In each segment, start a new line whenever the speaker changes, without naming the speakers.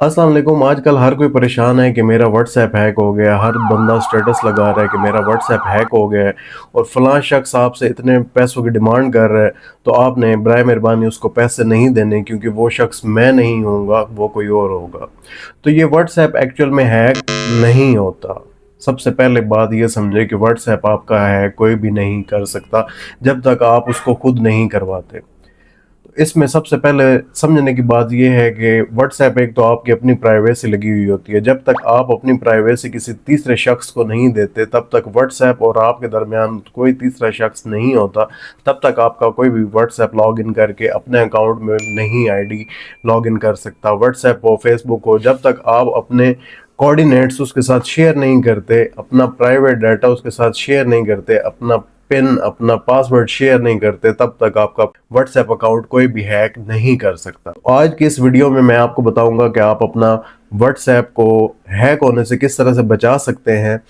अस्सलाम वालेकुम। आजकल हर कोई परेशान है कि मेरा व्हाट्सएप हैक हो गया। हर बंदा स्टेटस लगा रहा है कि मेरा व्हाट्सएप हैक हो गया है और फलां शख्स आपसे इतने पैसों की डिमांड कर रहा है, तो आपने बराए मेहरबानी उसको पैसे नहीं देने, क्योंकि वो शख्स मैं नहीं होऊंगा, वो कोई और होगा। तो ये व्हाट्सएप एक्चुअल में हैक नहीं होता। सबसे पहले बात ये समझे कि व्हाट्सएप आपका हैक कोई भी नहीं कर सकता जब तक आप उसको खुद नहीं करवाते। इसमें सबसे पहले समझने की बात यह है कि व्हाट्सएप एक तो आपकी अपनी प्राइवेसी लगी हुई होती है। जब तक आप अपनी प्राइवेसी किसी तीसरे शख्स को नहीं देते, तब तक व्हाट्सएप और आपके दरमियान कोई तीसरा शख्स नहीं होता। तब तक आपका कोई भी व्हाट्सएप लॉग इन करके अपने अकाउंट में नहीं आईडी लॉग इन कर सकता। व्हाट्सएप हो, फेसबुक हो, जब तक आप अपने कोऑर्डिनेट्स उसके साथ शेयर नहीं करते, अपना प्राइवेट डाटा उसके साथ शेयर नहीं करते, अपना पिन, अपना पासवर्ड शेयर नहीं करते, तब तक आपका व्हाट्सएप अकाउंट कोई भी हैक नहीं कर सकता। आज की इस वीडियो में मैं आपको बताऊंगा कि आप अपना व्हाट्सएप को हैक होने से किस तरह से बचा सकते हैं,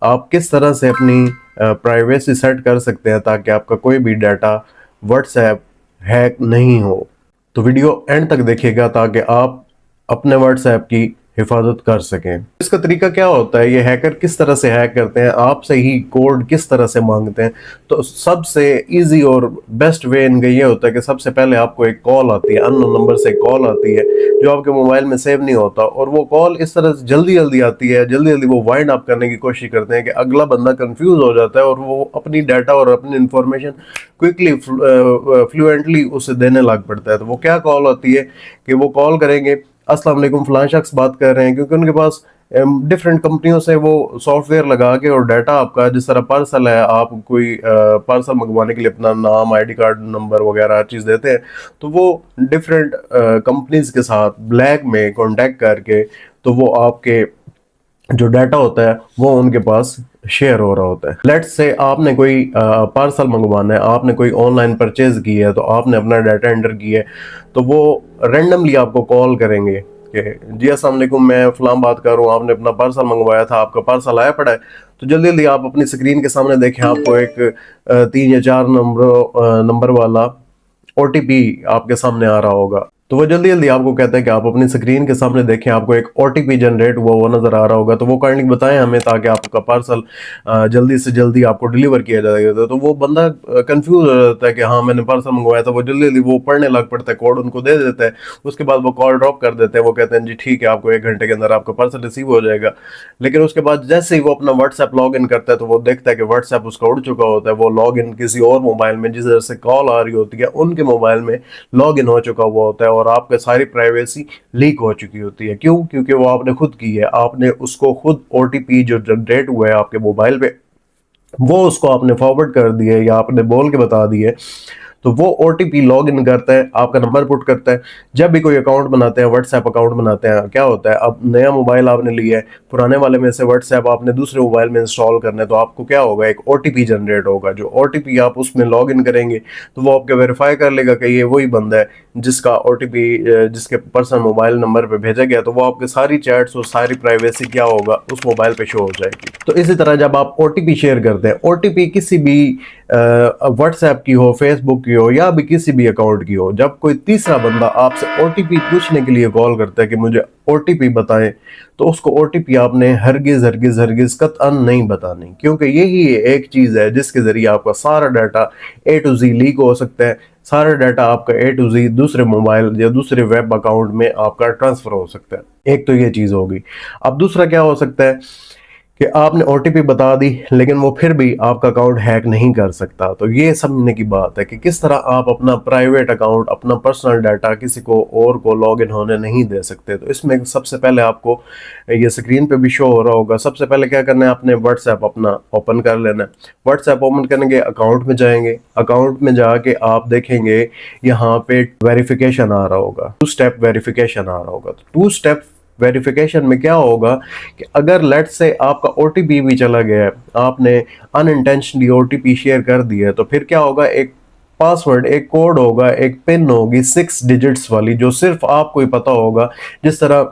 आप किस तरह से अपनी प्राइवेसी सेट कर सकते हैं ताकि आपका कोई भी डाटा व्हाट्सएप हैक नहीं हो। तो वीडियो एंड तक देखिएगा ताकि आप अपने व्हाट्सएप की हिफाजत कर सकें। इसका तरीका क्या होता है, ये हैकर किस तरह से हैक करते हैं, आपसे ही कोड किस तरह से मांगते हैं। तो सबसे इजी और बेस्ट वे इनका ये होता है कि सबसे पहले आपको एक कॉल आती है, अननोन नंबर से कॉल आती है जो आपके मोबाइल में सेव नहीं होता, और वो कॉल इस तरह से जल्दी जल्दी आती है, जल्दी जल्दी वो वाइंड अप करने की कोशिश करते हैं कि अगला बंदा कंफ्यूज हो जाता है और वो अपनी डाटा और अपनी इंफॉर्मेशन क्विकली फ्लुएंटली उसे देने लग पड़ता है। तो वो क्या कॉल आती है कि वो कॉल करेंगे, अस्सलाम वालेकुम, फलां शख्स बात कर रहे हैं, क्योंकि उनके पास डिफरेंट कंपनियों से वो सॉफ्टवेयर लगा के और डाटा आपका, जिस तरह पार्सल है, आप कोई पार्सल मंगवाने के लिए अपना नाम, आईडी कार्ड नंबर वगैरह हर चीज़ देते हैं, तो वो डिफरेंट कंपनीज के साथ ब्लैक में कांटेक्ट करके तो वो आपके जो डाटा होता है वो उनके पास शेयर हो रहा होता है। लेट्स से आपने कोई पार्सल मंगवाना है, आपने कोई ऑनलाइन परचेज की है, तो आपने अपना डाटा एंटर किया है, तो वो रेंडमली आपको कॉल करेंगे कि जी अस्सलाम वालेकुम, मैं फलां बात कर रहा हूँ, आपने अपना पार्सल मंगवाया था, आपका पार्सल आया पड़ा है। तो जल्दी जल्दी आप अपनी स्क्रीन के सामने देखें, आपको एक 3 या 4 नंबर वाला ओटीपी आपके सामने आ रहा होगा। तो वो जल्दी जल्दी आपको कहता है कि आप अपनी स्क्रीन के सामने देखें, आपको एक ओटीपी जनरेट हुआ वो नजर आ रहा होगा, तो वो काइंडली बताएं हमें ताकि आपका पार्सल जल्दी से जल्दी आपको डिलीवर किया जाएगा। तो वो बंदा कंफ्यूज हो जाता है कि हाँ मैंने पार्सल मंगवाया था, वो जल्दी जल्दी वो पढ़ने लग पड़ता है, कोड उनको दे देता है, उसके बाद वो कॉल ड्रॉप कर देते हैं। वो कहते हैं जी ठीक है, आपको 1 घंटे के अंदर आपका पार्सल रिसीव हो जाएगा। लेकिन उसके बाद जैसे ही वो अपना व्हाट्सएप लॉग इन करता है, तो वो देखता है कि व्हाट्सएप उसका उड़ चुका होता है। वो लॉग इन किसी और मोबाइल में, जिस तरह से कॉल आ रही होती है, उनके मोबाइल में लॉग इन हो चुका हुआ होता है और आपके सारी प्राइवेसी लीक हो चुकी होती है। क्यों? क्योंकि वो आपने खुद की है, आपने उसको खुद ओटीपी जो जनरेट हुआ है आपके मोबाइल पे, वो उसको आपने फॉरवर्ड कर दिया या आपने बोल के बता दिया। तो वो ओटीपी लॉग इन करता है, आपका नंबर पुट करता है। जब भी कोई अकाउंट बनाते हैं, व्हाट्सएप अकाउंट बनाते हैं, क्या होता है, अब नया मोबाइल आपने लिया है, पुराने वाले में से व्हाट्सएप आपने दूसरे मोबाइल में इंस्टॉल करना है, तो आपको क्या होगा, एक ओटीपी जनरेट होगा। जो ओटीपी आप उसमें लॉग इन करेंगे तो वो आपके वेरीफाई कर लेगा कि ये वही बंदा है जिसका ओटीपी जिसके पर्सनल मोबाइल नंबर पे भेजा गया। तो वो आपके सारी चैट्स और सारी प्राइवेसी क्या होगा, उस मोबाइल पे शो हो जाएगी। तो इसी तरह जब आप ओटीपी शेयर करते हैं, ओटीपी किसी भी व्हाट्सएप की हो, फेसबुक की हो, या भी किसी भी अकाउंट की हो, जब कोई तीसरा बंदा आपसे ओटीपी पूछने के लिए कॉल करता है कि मुझे ओटीपी बताएं, तो उसको ओटीपी आपने हरगिज हरगिज हरगिज कतअन नहीं बतानी, क्योंकि यही एक चीज है जिसके जरिए आपका सारा data A to Z leak हो सकता है। सारा डाटा आपका ए टू जी दूसरे मोबाइल या दूसरे वेब अकाउंट में आपका ट्रांसफर हो सकता है। एक तो ये चीज होगी। अब दूसरा क्या हो सकता है कि आपने ओटीपी बता दी, लेकिन वो फिर भी आपका अकाउंट हैक नहीं कर सकता। तो ये समझने की बात है कि किस तरह आप अपना प्राइवेट अकाउंट, अपना पर्सनल डाटा किसी को और को लॉगिन होने नहीं दे सकते। तो इसमें सबसे पहले आपको, ये स्क्रीन पे भी शो हो रहा होगा, सबसे पहले क्या करना है, आपने व्हाट्सएप अपना ओपन कर लेना है। व्हाट्सएप ओपन करने के अकाउंट में जाएंगे, अकाउंट में जाके आप देखेंगे यहाँ पे वेरिफिकेशन आ रहा होगा, 2 स्टेप वेरिफिकेशन आ रहा होगा। तो 2 स्टेप वेरिफिकेशन में क्या होगा कि अगर लेट से आपका ओटीपी भी चला गया है, आपने अनइंटेंशनली ओटीपी शेयर कर दिया है, तो फिर क्या होगा, एक पासवर्ड, एक कोड होगा, एक पिन होगी 6 डिजिट्स वाली, जो सिर्फ आपको ही पता होगा। जिस तरह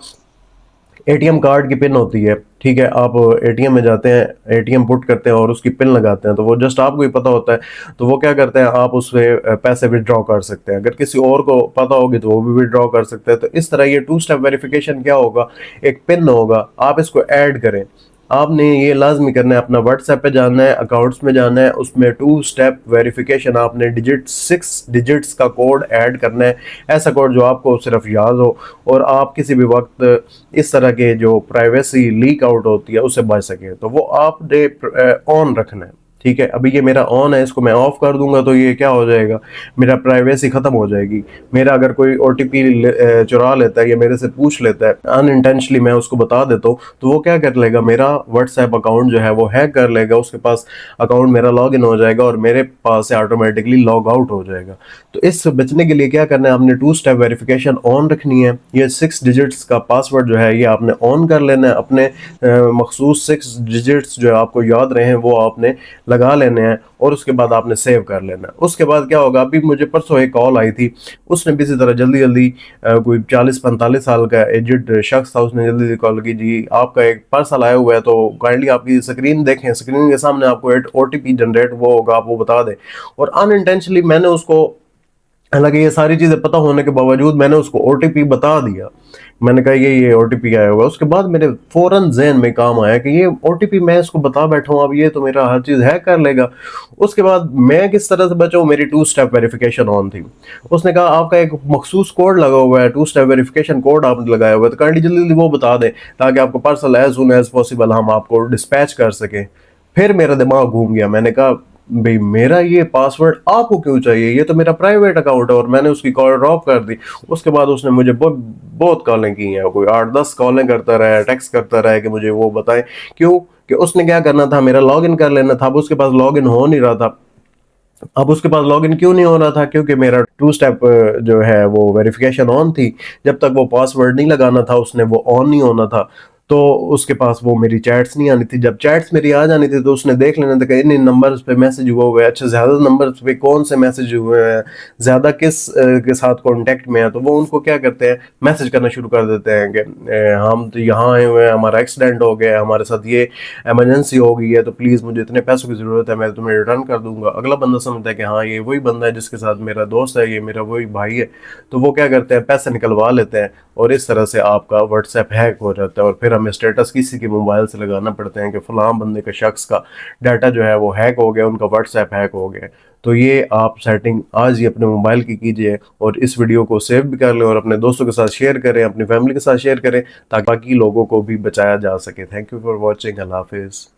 एटीएम कार्ड की पिन होती है, ठीक है, आप एटीएम में जाते हैं, एटीएम पुट करते हैं और उसकी पिन लगाते हैं, तो वो जस्ट आपको ही पता होता है, तो वो क्या करते हैं, आप उससे पैसे विड्रॉ कर सकते हैं। अगर किसी और को पता होगी तो वो भी विड्रॉ कर सकते हैं। तो इस तरह ये टू स्टेप वेरिफिकेशन क्या होगा, एक पिन होगा, आप इसको ऐड करें। आपने ये लाजमी करना है, अपना व्हाट्सएप पे जाना है, अकाउंट्स में जाना है, उसमें टू स्टेप वेरिफिकेशन आपने 6 डिजिट्स का कोड ऐड करना है, ऐसा कोड जो आपको सिर्फ याद हो और आप किसी भी वक्त इस तरह के जो प्राइवेसी लीक आउट होती है उससे बच सके, तो वो आपने ऑन रखना है। ठीक है, अभी ये मेरा ऑन है, इसको मैं ऑफ कर दूंगा तो ये क्या हो जाएगा, मेरा प्राइवेसी खत्म हो जाएगी। मेरा अगर कोई ओटीपी चुरा लेता है या मेरे से पूछ लेता है अनइंटेंशनली, मैं उसको बता देता हूँ, तो वो क्या कर लेगा, मेरा व्हाट्सएप अकाउंट जो है वो हैक कर लेगा, उसके पास अकाउंट मेरा लॉग इन हो जाएगा और मेरे पास से ऑटोमेटिकली लॉग आउट हो जाएगा। तो इससे बचने के लिए क्या करना है, आपने टू स्टेप वेरिफिकेशन ऑन रखनी है। ये 6 डिजिट्स का पासवर्ड जो है ये आपने ऑन कर लेना है, अपने मखसूस 6 डिजिट्स जो आपको याद रहे हैं वो आपने लगा लेने हैं और उसके बाद आपने सेव कर लेना है। उसके बाद क्या होगा, अभी मुझे परसों एक कॉल आई थी, उसने भी इसी तरह जल्दी जल्दी कोई 40-45 साल का एजड शख्स था, उसने जल्दी जल्दी कॉल की, जी आपका एक पार्सल आया हुआ है तो काइंडली आपकी स्क्रीन देखें, स्क्रीन के सामने आपको ओटीपी जनरेट वो होगा, आप वो बता दें। और अनइंटेंशनली मैंने उसको, हालांकि ये सारी चीजें पता होने के बावजूद मैंने उसको ओटीपी बता दिया। मैंने कहा ये ओटीपी आया हुआ है। उसके बाद मेरे फौरन ज़हन में काम आया कि ये ओटीपी मैं इसको बता बैठा हूँ, अब ये तो मेरा हर चीज़ हैक कर लेगा। उसके बाद मैं किस तरह से बचाऊँ, मेरी टू स्टेप वेरिफिकेशन ऑन थी। उसने कहा आपका एक मखसूस कोड लगा हुआ है, टू स्टेप वेरिफिकेशन कोड आपने लगाया हुआ है, तो काइंडली जल्दी जल्दी वो बता दें ताकि आपको parcel as soon as possible हम आपको डिस्पैच कर सकें। फिर मेरा दिमाग घूम गया, मैंने कहा भाई मेरा ये पासवर्ड आपको क्यों चाहिए, ये तो मेरा प्राइवेट अकाउंट है, और मैंने उसकी कॉल ड्रॉप कर दी। उसके बाद उसने मुझे बहुत बहुत कॉलें की हैं, कोई 8-10 कॉलें करता रहा है, टेक्स्ट करता रहा है कि मुझे वो बताएं क्यों, कि उसने क्या करना था, मेरा लॉगिन कर लेना था। अब उसके पास लॉगिन हो नहीं रहा था। अब उसके पास लॉगिन क्यों नहीं हो रहा था, क्योंकि मेरा टू स्टेप जो है वो वेरिफिकेशन ऑन थी। जब तक वो पासवर्ड नहीं लगाना था उसने वो ऑन नहीं होना था। तो उसके पास वो मेरी चैट्स नहीं आनी थी। जब चैट्स मेरी आ जानी थी तो उसने देख लेना था कि इन इन नंबर्स पे मैसेज हुआ हुआ है, अच्छा ज़्यादा नंबर्स पे कौन से मैसेज हुए हैं, ज़्यादा किस के साथ कांटेक्ट में है, तो वो उनको क्या करते हैं, मैसेज करना शुरू कर देते हैं कि हम तो यहाँ आए हुए हैं, हमारा एक्सीडेंट हो गया है, हमारे साथ ये इमरजेंसी हो गई है, तो प्लीज़ मुझे इतने पैसों की ज़रूरत है, मैं तुम्हें रिटर्न कर दूंगा। अगला बंदा समझता है कि हाँ ये वही बंदा है जिसके साथ मेरा दोस्त है, ये मेरा वही भाई है, तो वो क्या करते हैं, पैसे निकलवा लेते हैं और इस तरह से आपका व्हाट्सएप हैक हो जाता है। और फिर हमें स्टेटस किसी के मोबाइल से लगाना पड़ते हैं कि फलां बंदे का, शख्स का डाटा जो है वो हैक हो गया, उनका व्हाट्सएप हैक हो गया। तो ये आप सेटिंग आज ही अपने मोबाइल की कीजिए और इस वीडियो को सेव भी कर लें और अपने दोस्तों के साथ शेयर करें, अपनी फैमिली के साथ शेयर करें ताकि बाकी लोगों को भी बचाया जा सके। Thank you for watching. अल्लाह हाफिज़।